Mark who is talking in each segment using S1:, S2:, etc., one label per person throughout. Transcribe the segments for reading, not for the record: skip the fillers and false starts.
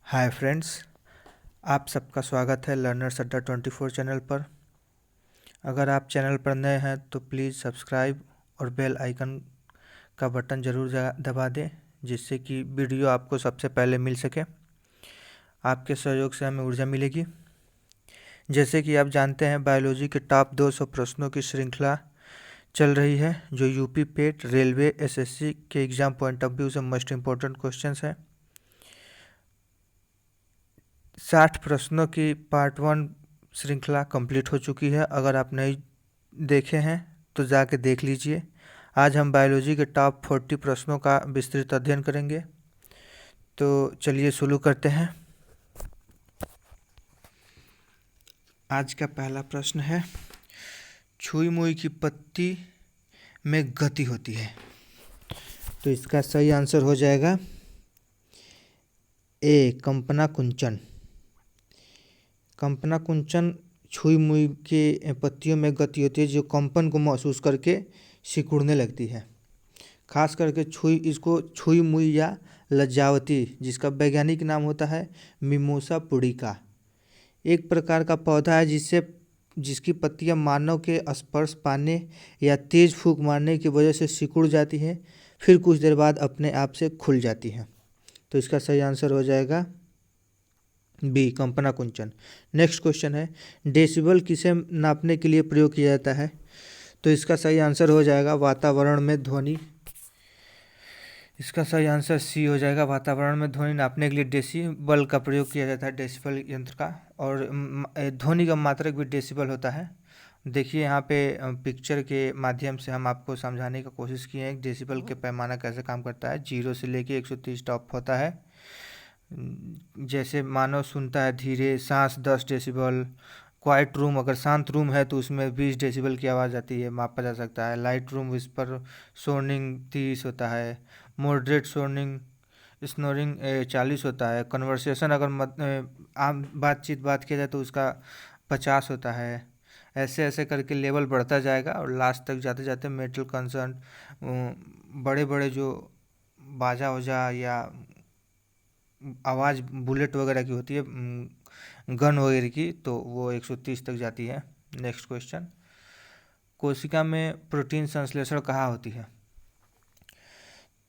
S1: Hi friends, आप सबका स्वागत है लर्नर्स अड्डा 24 चैनल पर। अगर आप चैनल पर नए हैं तो प्लीज़ सब्सक्राइब और बेल आइकन का बटन ज़रूर दबा दें, जिससे कि वीडियो आपको सबसे पहले मिल सके। आपके सहयोग से हमें ऊर्जा मिलेगी। जैसे कि आप जानते हैं, बायोलॉजी के टॉप 200 प्रश्नों की श्रृंखला चल रही है, जो यूपी पेट, रेलवे, एसएससी के एग्ज़ाम पॉइंट ऑफ व्यू से मोस्ट इम्पोर्टेंट क्वेश्चंस हैं। 60 प्रश्नों की पार्ट 1 श्रृंखला कंप्लीट हो चुकी है। अगर आप नहीं देखे हैं तो जाके देख लीजिए। आज हम बायोलॉजी के टॉप 40 प्रश्नों का विस्तृत अध्ययन करेंगे। तो चलिए शुरू करते हैं। आज का पहला प्रश्न है, छुई मुई की पत्ती में गति होती है। तो इसका सही आंसर हो जाएगा ए, कंपना कुंचन। कंपना कुंचन छुई मुई के पत्तियों में गति होती है, जो कंपन को महसूस करके सिकुड़ने लगती है। खास करके छुई मुई या लज्जावती, जिसका वैज्ञानिक नाम होता है मिमोसा पुडिका, एक प्रकार का पौधा है जिसकी पत्तियां मानव के स्पर्श पाने या तेज फूंक मारने की वजह से सिकुड़ जाती हैं, फिर कुछ देर बाद अपने आप से खुल जाती हैं। तो इसका सही आंसर हो जाएगा बी, कंपना कुंचन। नेक्स्ट क्वेश्चन है, डेसिबल किसे नापने के लिए प्रयोग किया जाता है? तो इसका सही आंसर हो जाएगा वातावरण में ध्वनि। इसका सही आंसर सी हो जाएगा, वातावरण में ध्वनि नापने के लिए डेसिबल का प्रयोग किया जाता है, डेसिबल यंत्र का। और ध्वनि का मात्रक भी डेसिबल होता है। देखिए यहाँ पे पिक्चर के माध्यम से हम आपको समझाने की कोशिश किए हैं डेसिबल के पैमाना कैसे काम करता है। 0 से लेके 130 टॉप होता है। जैसे मानव सुनता है धीरे सांस 10 डेसिबल, क्वाइट रूम अगर शांत रूम है तो उसमें 20 डेसिबल की आवाज़ आती है, मापा जा सकता है। लाइट रूम विस्पर सोर्निंग 30 होता है। मॉडरेट सोर्निंग स्नोरिंग 40 होता है। कन्वर्सेशन अगर आम बात किया जाए तो उसका 50 होता है। ऐसे ऐसे करके लेवल बढ़ता जाएगा और लास्ट तक जाते जाते मेटल कंसर्न, बड़े बड़े जो बाजा वजा या आवाज़ बुलेट वगैरह की होती है, गन वगैरह की, तो वो 130 तक जाती है। नेक्स्ट क्वेश्चन, कोशिका में प्रोटीन संश्लेषण कहाँ होती है?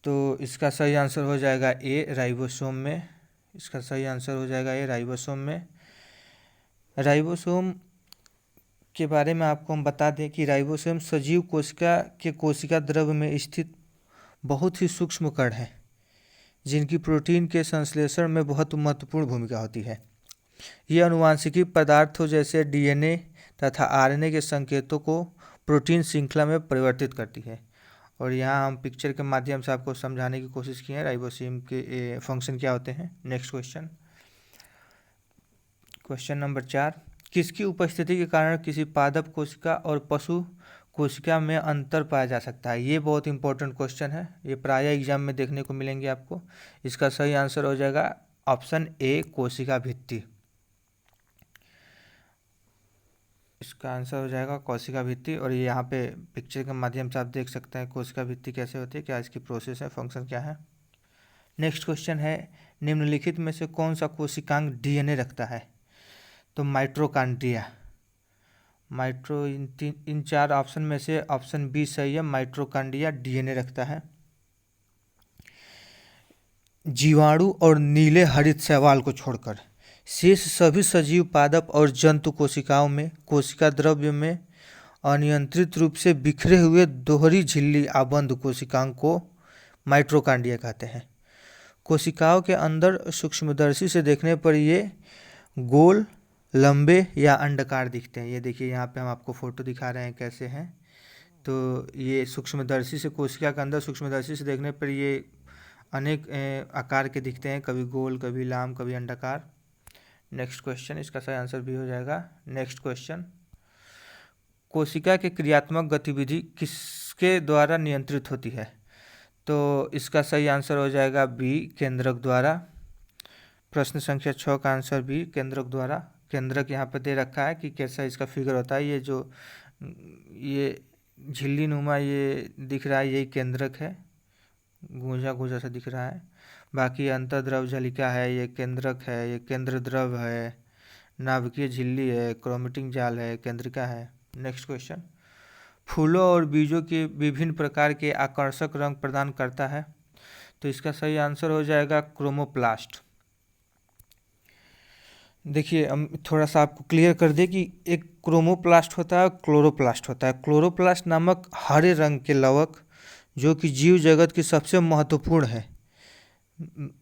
S1: तो इसका सही आंसर हो जाएगा ए, राइबोसोम में। इसका सही आंसर हो जाएगा ए, राइबोसोम में। राइबोसोम के बारे में आपको हम बता दें कि राइबोसोम सजीव कोशिका के कोशिका द्रव्य में स्थित बहुत ही सूक्ष्म कण हैं, जिनकी प्रोटीन के संश्लेषण में बहुत महत्वपूर्ण भूमिका होती है। ये आनुवांशिकी पदार्थों जैसे डीएनए तथा आरएनए के संकेतों को प्रोटीन श्रृंखला में परिवर्तित करती है। और यहाँ हम पिक्चर के माध्यम से आपको समझाने की कोशिश की है राइबोसोम के फंक्शन क्या होते हैं। नेक्स्ट क्वेश्चन, क्वेश्चन नंबर 4, किसकी उपस्थिति के कारण किसी पादप कोशिका और पशु कोशिका में अंतर पाया जा सकता है? ये बहुत इंपॉर्टेंट क्वेश्चन है, ये प्राय एग्जाम में देखने को मिलेंगे आपको। इसका सही आंसर हो जाएगा ऑप्शन ए, कोशिका भित्ति। इसका आंसर हो जाएगा कोशिका भित्ति। और ये यहाँ पे पिक्चर के माध्यम से आप देख सकते हैं कोशिका भित्ति कैसे होती है, क्या इसकी प्रोसेस है, फंक्शन क्या है। नेक्स्ट क्वेश्चन है, निम्नलिखित में से कौन सा कोशिकांग डीएनए रखता है? तो माइट्रोकांड्रिया। इन 4 ऑप्शन में से ऑप्शन बी सही है, माइट्रोकांड्रिया डीएनए रखता है। जीवाणु और नीले हरित शैवाल को छोड़कर शेष सभी सजीव पादप और जंतु कोशिकाओं में कोशिका द्रव्य में अनियंत्रित रूप से बिखरे हुए दोहरी झिल्ली आबंध कोशिकाओं को माइट्रोकांड्रिया कहते हैं। कोशिकाओं के अंदर सूक्ष्मदर्शी से देखने पर ये गोल, लंबे या अंडाकार दिखते हैं। ये देखिए यहाँ पे हम आपको फोटो दिखा रहे हैं कैसे हैं। तो ये सूक्ष्मदर्शी से, कोशिका के अंदर सूक्ष्मदर्शी से देखने पर ये अनेक आकार के दिखते हैं, कभी गोल, कभी लाम, कभी अंडाकार। नेक्स्ट क्वेश्चन, इसका सही आंसर भी हो जाएगा। नेक्स्ट क्वेश्चन, कोशिका की क्रियात्मक गतिविधि किसके द्वारा नियंत्रित होती है? तो इसका सही आंसर हो जाएगा बी, केंद्रक द्वारा। प्रश्न संख्या 6 का आंसर बी, केंद्रक द्वारा। केंद्रक यहाँ पर दे रखा है कि कैसा इसका फिगर होता है। ये झिल्ली नुमा ये दिख रहा है, यही केंद्रक है, गूंजा गूंजा सा दिख रहा है। बाकी अंतर्द्रव जलिका है, ये केंद्रक है, ये केंद्र द्रव है, नाभिकीय झिल्ली है, क्रोमेटिन जाल है, केंद्रिका है। नेक्स्ट क्वेश्चन, फूलों और बीजों के विभिन्न प्रकार के आकर्षक रंग प्रदान करता है। तो इसका सही आंसर हो जाएगा क्रोमोप्लास्ट। देखिए हम थोड़ा सा आपको क्लियर कर दें कि एक क्रोमोप्लास्ट होता है, क्लोरोप्लास्ट होता है। क्लोरोप्लास्ट नामक हरे रंग के लवक जो कि जीव जगत की सबसे महत्वपूर्ण है।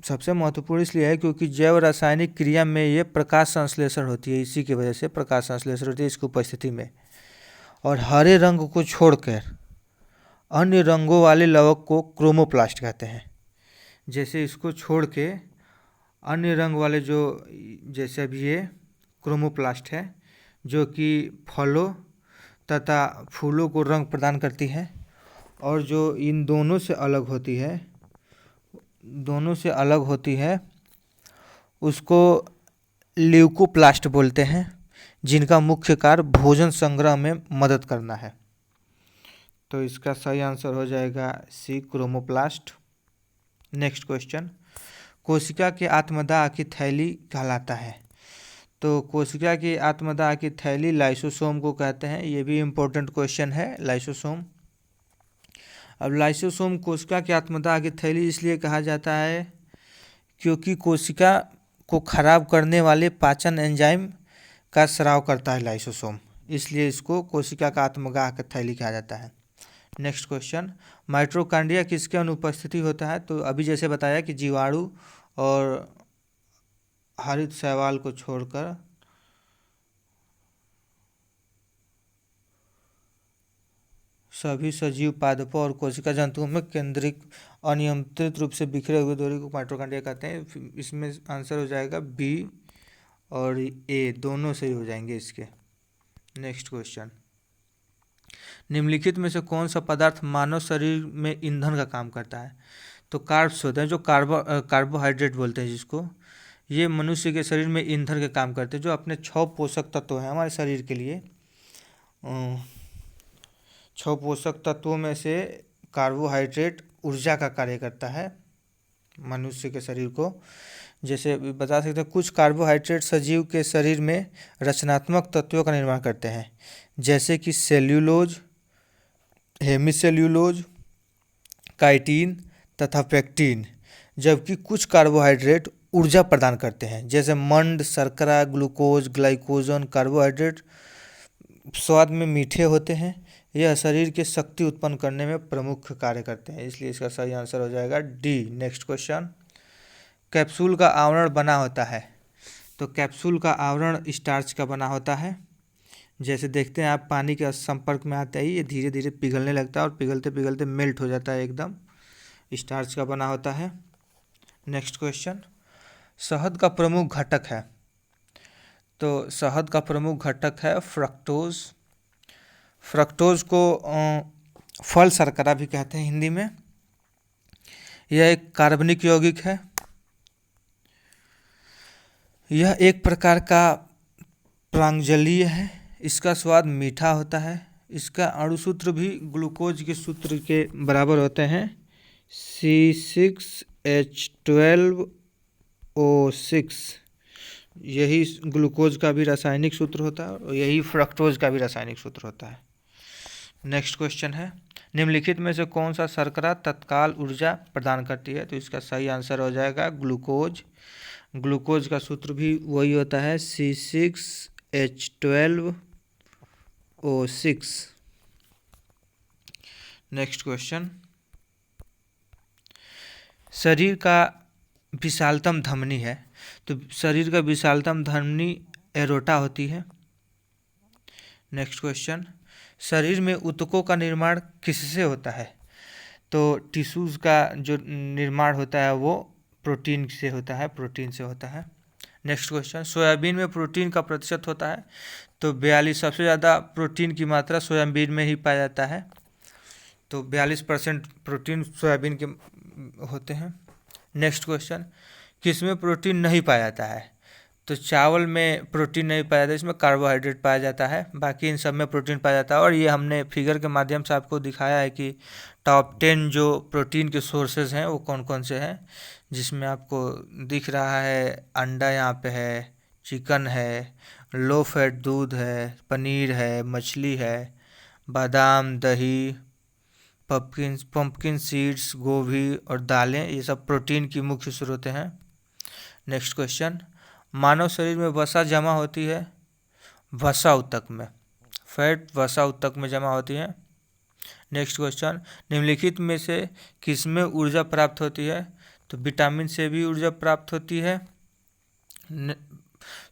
S1: सबसे महत्वपूर्ण इसलिए है क्योंकि जैव रासायनिक क्रिया में ये प्रकाश संश्लेषण होती है, इसी की वजह से प्रकाश संश्लेषण होती है इसकी उपस्थिति में। और हरे रंग को छोड़कर अन्य रंगों वाले लवक को क्रोमोप्लास्ट कहते हैं। जैसे इसको छोड़ के अन्य रंग वाले जो, जैसे अभी ये क्रोमोप्लास्ट है जो कि फलों तथा फूलों को रंग प्रदान करती है, और जो इन दोनों से अलग होती है उसको ल्यूकोप्लास्ट बोलते हैं, जिनका मुख्य कार्य भोजन संग्रह में मदद करना है। तो इसका सही आंसर हो जाएगा सी, क्रोमोप्लास्ट। नेक्स्ट क्वेश्चन, कोशिका के आत्मदाह की थैली कहलाता है। तो कोशिका की आत्मदाह की थैली लाइसोसोम को कहते हैं। ये भी इम्पोर्टेंट क्वेश्चन है, लाइसोसोम। अब लाइसोसोम कोशिका की आत्मदाह की थैली इसलिए कहा जाता है क्योंकि कोशिका को खराब करने वाले पाचन एंजाइम का स्राव करता है लाइसोसोम, इसलिए इसको कोशिका का आत्मदाह की थैली कहा जाता है। नेक्स्ट क्वेश्चन, माइटोकॉन्ड्रिया किसके अनुपस्थिति होता है। तो अभी जैसे बताया कि जीवाणु और हरित शैवाल को छोड़कर सभी सजीव पादपों और कोशिका जंतुओं में केंद्रिक अनियंत्रित रूप से बिखरे हुए डोरी को माइटोकॉन्ड्रिया कहते हैं। इसमें आंसर हो जाएगा बी और ए, दोनों सही हो जाएंगे इसके। नेक्स्ट क्वेश्चन, निम्नलिखित में से कौन सा पदार्थ मानव शरीर में ईंधन का काम करता है। तो कार्ब्स होते हैं, जो कार्बोहाइड्रेट बोलते हैं जिसको, ये मनुष्य के शरीर में ईंधन के काम करते हैं। जो अपने 6 पोषक तत्व हैं हमारे शरीर के लिए, 6 पोषक तत्वों में से कार्बोहाइड्रेट ऊर्जा का कार्य करता है मनुष्य के शरीर को। जैसे बता सकते हैं कुछ कार्बोहाइड्रेट सजीव के शरीर में रचनात्मक तत्वों का निर्माण करते हैं, जैसे कि सेल्यूलोज, हेमीसेल्यूलोज, काइटिन तथा पेक्टिन। जबकि कुछ कार्बोहाइड्रेट ऊर्जा प्रदान करते हैं, जैसे मंड, शर्करा, ग्लूकोज, ग्लाइकोजन। कार्बोहाइड्रेट स्वाद में मीठे होते हैं, यह शरीर के शक्ति उत्पन्न करने में प्रमुख कार्य करते हैं, इसलिए इसका सही आंसर हो जाएगा डी। नेक्स्ट क्वेश्चन, कैप्सूल का आवरण बना होता है। तो कैप्सूल का आवरण स्टार्च का बना होता है। जैसे देखते हैं आप, पानी के संपर्क में आते ही ये धीरे धीरे पिघलने लगता है और पिघलते पिघलते मेल्ट हो जाता है एकदम, स्टार्च का बना होता है। नेक्स्ट क्वेश्चन, शहद का प्रमुख घटक है। तो शहद का प्रमुख घटक है फ्रक्टोज। फ्रक्टोज को फल शर्करा भी कहते हैं हिंदी में। यह एक कार्बनिक यौगिक है। यह एक प्रकार का प्रांजलीय है। इसका स्वाद मीठा होता है। इसका अणुसूत्र भी ग्लूकोज के सूत्र के बराबर होते हैं, C6H12O6। यही ग्लूकोज का भी रासायनिक सूत्र होता है और यही फ्रक्टोज का भी रासायनिक सूत्र होता है। नेक्स्ट क्वेश्चन है, निम्नलिखित में से कौन सा शर्करा तत्काल ऊर्जा प्रदान करती है। तो इसका सही आंसर हो जाएगा ग्लूकोज। ग्लूकोज का सूत्र भी वही होता है, C6H12O6। नेक्स्ट क्वेश्चन, शरीर का विशालतम धमनी है। तो शरीर का विशालतम धमनी एरोटा होती है। नेक्स्ट क्वेश्चन, शरीर में ऊतकों का निर्माण किससे होता है। तो टिश्यूज़ का जो निर्माण होता है वो प्रोटीन से होता है, प्रोटीन से होता है। नेक्स्ट क्वेश्चन, सोयाबीन में प्रोटीन का प्रतिशत होता है। तो 42, सबसे ज़्यादा प्रोटीन की मात्रा सोयाबीन में ही पाया जाता है। तो 42% प्रोटीन सोयाबीन के होते हैं। नेक्स्ट क्वेश्चन, किसमें प्रोटीन नहीं पाया जाता है। तो चावल में प्रोटीन नहीं पाया जाता, इसमें कार्बोहाइड्रेट पाया जाता है, बाकी इन सब में प्रोटीन पाया जाता है। और ये हमने फिगर के माध्यम से आपको दिखाया है कि टॉप 10 जो प्रोटीन के सोर्सेज हैं वो कौन कौन से हैं, जिसमें आपको दिख रहा है अंडा यहाँ पे है, चिकन है, लो फैट दूध है, पनीर है, मछली है, बादाम, दही, पंपकिन सीड्स, गोभी और दालें, ये सब प्रोटीन की मुख्य स्रोतें हैं। नेक्स्ट क्वेश्चन, मानव शरीर में वसा जमा होती है वसा ऊतक में, फैट वसा ऊतक में जमा होती है। नेक्स्ट क्वेश्चन, निम्नलिखित में से किसमें ऊर्जा प्राप्त होती है? तो विटामिन से भी ऊर्जा प्राप्त होती है,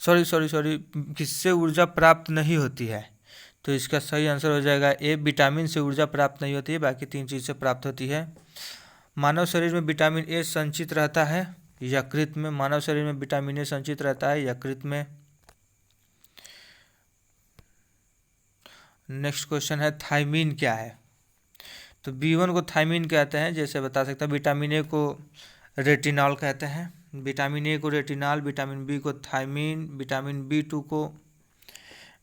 S1: सॉरी किससे ऊर्जा प्राप्त नहीं होती है? तो इसका सही आंसर हो जाएगा ए, विटामिन से ऊर्जा प्राप्त नहीं होती है, बाकी 3 चीज़ से प्राप्त होती है। मानव शरीर में विटामिन ए संचित रहता है यकृत में, मानव शरीर में विटामिन ए संचित रहता है यकृत में। नेक्स्ट क्वेश्चन है थायमीन क्या है? तो B1 को थायमीन कहते हैं, जैसे बता सकता है विटामिन ए को रेटिनॉल कहते हैं, विटामिन ए को रेटिनॉल, विटामिन बी को थायमीन, विटामिन B2 को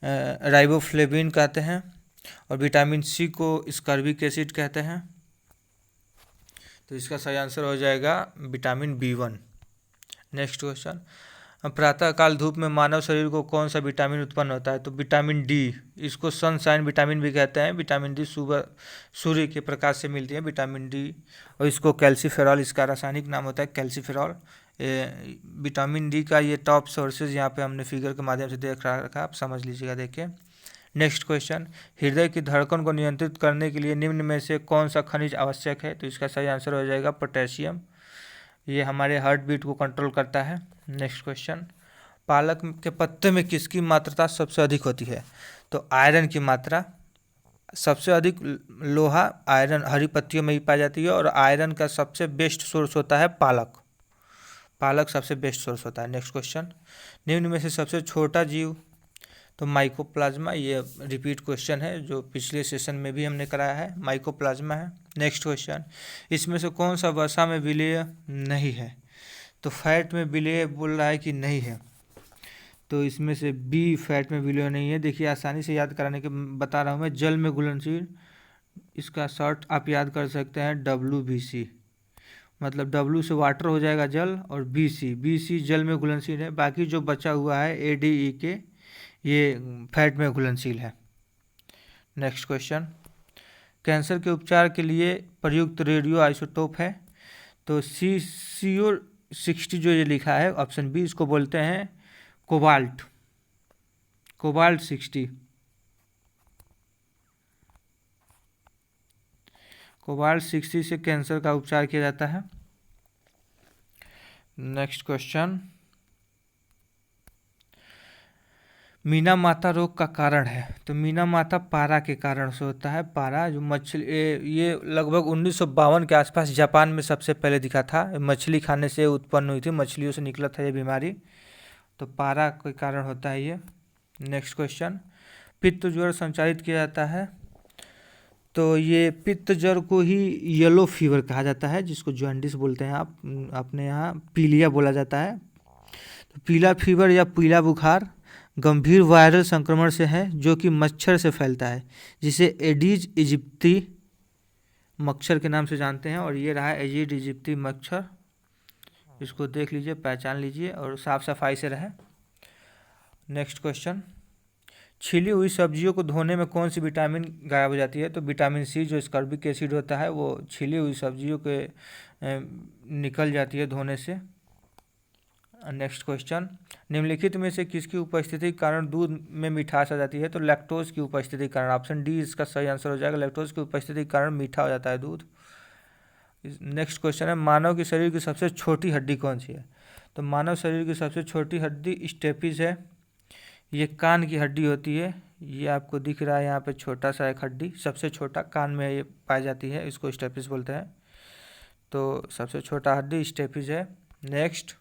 S1: राइबोफ्लेविन कहते हैं, और विटामिन सी को स्कर्बिक एसिड कहते हैं। तो इसका सही आंसर हो जाएगा विटामिन B1। नेक्स्ट क्वेश्चन, प्रातःकाल धूप में मानव शरीर को कौन सा विटामिन उत्पन्न होता है? तो विटामिन डी, इसको सनशाइन विटामिन भी कहते हैं। विटामिन डी सुबह सूर्य के प्रकाश से मिलती है विटामिन डी, और इसको कैल्सीफेरॉल, इसका रासायनिक नाम होता है कैल्सीफेरॉल। विटामिन डी का ये टॉप सोर्सेज यहाँ पे हमने फिगर के माध्यम से देख रखा, आप समझ लीजिएगा देखिए। नेक्स्ट क्वेश्चन, हृदय की धड़कन को नियंत्रित करने के लिए निम्न में से कौन सा खनिज आवश्यक है? तो इसका सही आंसर हो जाएगा पोटेशियम, ये हमारे हार्ट बीट को कंट्रोल करता है। नेक्स्ट क्वेश्चन, पालक के पत्ते में किसकी मात्रा सबसे अधिक होती है? तो आयरन की मात्रा सबसे अधिक, लोहा आयरन हरी पत्तियों में ही पाई जाती है, और आयरन का सबसे बेस्ट सोर्स होता है पालक, पालक सबसे बेस्ट सोर्स होता है। नेक्स्ट क्वेश्चन, निम्न में से सबसे छोटा जीव? तो माइकोप्लाज्मा, ये रिपीट क्वेश्चन है जो पिछले सेशन में भी हमने कराया है, माइकोप्लाज्मा है। नेक्स्ट क्वेश्चन, इसमें से कौन सा वसा में विलेय नहीं है? तो फैट में विलेय बोल रहा है कि नहीं है, तो इसमें से बी फैट में विलेय नहीं है। देखिए आसानी से याद कराने के बता रहा हूँ मैं, जल में घुलनशील, इसका शॉर्ट आप याद कर सकते हैं WBC, मतलब W से वाटर हो जाएगा जल, और BC जल में घुलनशील है, बाकी जो बचा हुआ है ADE ये फैट में घुलनशील है। नेक्स्ट क्वेश्चन, कैंसर के उपचार के लिए प्रयुक्त रेडियो आइसोटोप है? तो CO60 जो ये लिखा है ऑप्शन बी, इसको बोलते हैं कोबाल्ट 60, कोबाल्ट 60 से कैंसर का उपचार किया जाता है। नेक्स्ट क्वेश्चन, मीना माता रोग का कारण है? तो मीना माता पारा के कारण से होता है, पारा जो मछली, ये लगभग 1952 के आसपास जापान में सबसे पहले दिखा था, मछली खाने से उत्पन्न हुई थी, मछलियों से निकला था ये बीमारी, तो पारा के कारण होता है ये। नेक्स्ट क्वेश्चन, पित्त ज्वर संचारित किया जाता है? तो ये पित्त ज्वर को ही येलो फीवर कहा जाता है, जिसको जॉन्डिस बोलते हैं आप अपने यहाँ पीलिया बोला जाता है। तो पीला फीवर या पीला बुखार गंभीर वायरल संक्रमण से है जो कि मच्छर से फैलता है, जिसे एडीज इजिप्टी मच्छर के नाम से जानते हैं, और ये रहा एडीज इजिप्टी मच्छर, इसको देख लीजिए, पहचान लीजिए और साफ सफाई से रहें। नेक्स्ट क्वेश्चन, छिली हुई सब्जियों को धोने में कौन सी विटामिन गायब हो जाती है? तो विटामिन सी जो स्कर्बिक एसिड होता है वो छिली हुई सब्जियों के निकल जाती है धोने से। नेक्स्ट क्वेश्चन, निम्नलिखित में से किसकी उपस्थिति के कारण दूध में मिठास आ जाती है? तो लैक्टोज की उपस्थिति के कारण, ऑप्शन डी इसका सही आंसर हो जाएगा, लैक्टोज की उपस्थिति के कारण मीठा हो जाता है दूध। नेक्स्ट क्वेश्चन है, मानव के शरीर की सबसे छोटी हड्डी कौन सी है? तो मानव शरीर की सबसे छोटी हड्डी स्टेपिस है, ये कान की हड्डी होती है, ये आपको दिख रहा है यहाँ पे छोटा सा एक हड्डी, सबसे छोटा कान में ये पाई जाती है, इसको स्टेपिस बोलते हैं। तो सबसे छोटा हड्डी स्टेपिस है। नेक्स्ट,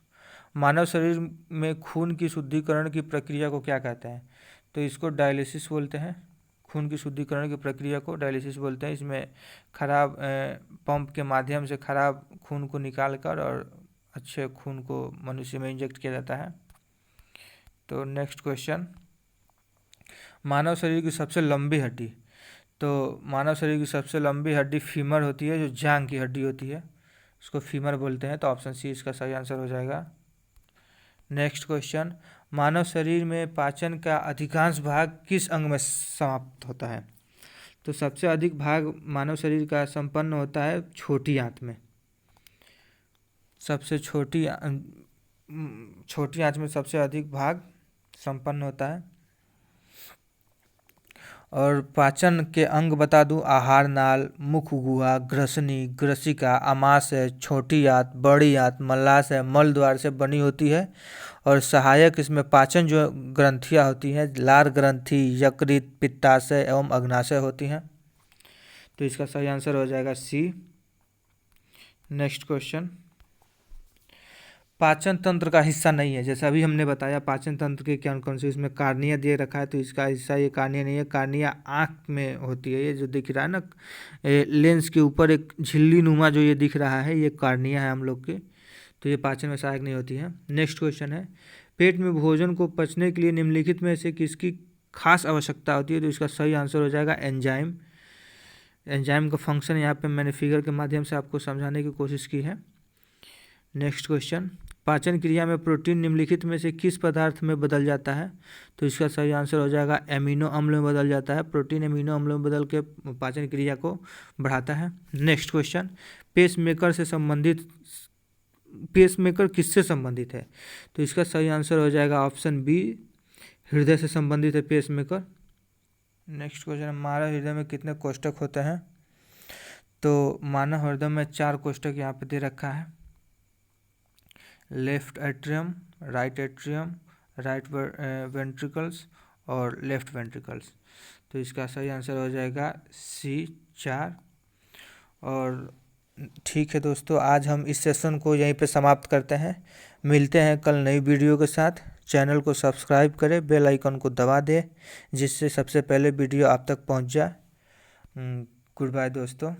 S1: मानव शरीर में खून की शुद्धिकरण की प्रक्रिया को क्या कहते हैं? तो इसको डायलिसिस बोलते हैं, खून की शुद्धिकरण की प्रक्रिया को डायलिसिस बोलते हैं। इसमें खराब पंप के माध्यम से खराब खून को निकाल कर और अच्छे खून को मनुष्य में इंजेक्ट किया जाता है। तो नेक्स्ट क्वेश्चन, मानव शरीर की सबसे लंबी हड्डी। तो मानव शरीर की सबसे लंबी हड्डी फीमर होती है, जो जांघ की हड्डी होती है, उसको फीमर बोलते हैं। तो ऑप्शन सी इसका सही आंसर हो जाएगा। नेक्स्ट क्वेश्चन, मानव शरीर में पाचन का अधिकांश भाग किस अंग में समाप्त होता है। तो सबसे अधिक भाग मानव शरीर का संपन्न होता है छोटी आंत में। सबसे छोटी आंत में सबसे अधिक भाग संपन्न होता है। और पाचन के अंग बता दूं, आहार नाल, मुख गुहा, ग्रसनी, ग्रसिका, आमाशय, छोटी आंत, बड़ी आंत, मलाशय, मल द्वार से बनी होती है। और सहायक इसमें पाचन जो ग्रंथियां होती हैं, लार ग्रंथि, यकृत, पित्ताशय एवं अग्नाशय होती हैं। तो इसका सही आंसर हो जाएगा सी। नेक्स्ट क्वेश्चन, पाचन तंत्र का हिस्सा नहीं है। जैसा अभी हमने बताया पाचन तंत्र के कौन कौन से, इसमें कार्निया दे रखा है, तो इसका हिस्सा ये कार्निया नहीं है। कार्निया आँख में होती है, ये जो दिख रहा है ना लेंस के ऊपर एक झिल्ली नुमा जो ये दिख रहा है, ये कार्निया है हम लोग के। तो ये पाचन में सहायक नहीं होती है। नेक्स्ट क्वेश्चन है, पेट में भोजन को पचने के लिए निम्नलिखित में से किसकी खास आवश्यकता होती है। तो इसका सही आंसर हो जाएगा एंजाइम। एंजाइम का फंक्शन यहाँ पे मैंने फिगर के माध्यम से आपको समझाने की कोशिश की है। नेक्स्ट क्वेश्चन, पाचन क्रिया में प्रोटीन निम्नलिखित में से किस पदार्थ में बदल जाता है। तो इसका सही आंसर हो जाएगा एमिनो अम्ल में बदल जाता है। प्रोटीन एमिनो अम्ल में बदल के पाचन क्रिया को बढ़ाता है। नेक्स्ट क्वेश्चन, पेसमेकर किससे संबंधित है। तो इसका सही आंसर हो जाएगा ऑप्शन बी, हृदय से संबंधित है पेसमेकर। नेक्स्ट क्वेश्चन, मानव हृदय में कितने कोष्ठक होते हैं। तो मानव हृदय में 4 कोष्ठक यहाँ पे दे रखा है। Left atrium, right atrium, right ventricles और लेफ्ट वेंट्रिकल्स। तो इसका सही आंसर हो जाएगा सी 4। और ठीक है दोस्तों, आज हम इस सेशन को यहीं पे समाप्त करते हैं। मिलते हैं कल नई वीडियो के साथ। चैनल को सब्सक्राइब करें, बेल आइकन को दबा दें, जिससे सबसे पहले वीडियो आप तक पहुंच जाए। गुड बाय दोस्तों।